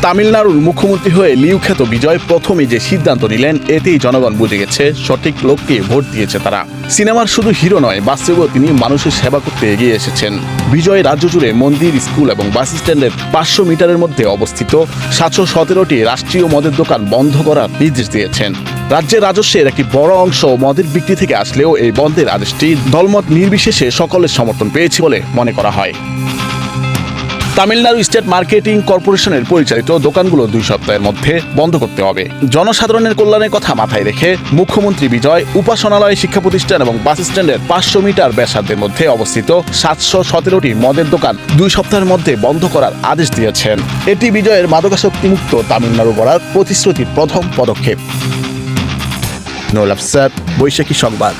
তামিলনাড়ুর মুখ্যমন্ত্রী হয়ে লিউখ্যাত বিজয় প্রথমে যে সিদ্ধান্ত নিলেন, এতেই জনগণ বুঝে গেছে সঠিক লোককে ভোট দিয়েছে তারা। সিনেমার শুধু হিরো নয়, বাস্তবেও তিনি মানুষের সেবা করতে এগিয়ে এসেছেন। বিজয় রাজ্য জুড়ে মন্দির, স্কুল এবং বাস স্ট্যান্ডের 500 মিটারের মধ্যে অবস্থিত 717টি রাষ্ট্রীয় মদের দোকান বন্ধ করার নির্দেশ দিয়েছেন। রাজ্যের রাজস্বের একটি বড় অংশ মদের বিক্রি থেকে আসলেও এই বন্ধের আদেশটি দলমত নির্বিশেষে সকলের সমর্থন পেয়েছে বলে মনে করা হয়। তামিলনাড়ু স্টেট মার্কেটিং কর্পোরেশনের পরিচালিত দোকানগুলো 2 সপ্তাহের মধ্যে বন্ধ করতে হবে। জনসাধারণের কল্যাণের কথা মাথায় রেখে মুখ্যমন্ত্রী বিজয় উপাসনালয়, শিক্ষা প্রতিষ্ঠান এবং বাস স্ট্যান্ডের 500 মিটার ব্যাসার্ধের মধ্যে অবস্থিত 717টি মদের দোকান 2 সপ্তাহের মধ্যে বন্ধ করার আদেশ দিয়েছেন। এটি বিজয়ের মাদকাসক্তিমুক্ত তামিলনাড়ু গড়ার প্রতিশ্রুতির প্রথম পদক্ষেপ। নুরুল আফসার, বৈশাখী সংবাদ।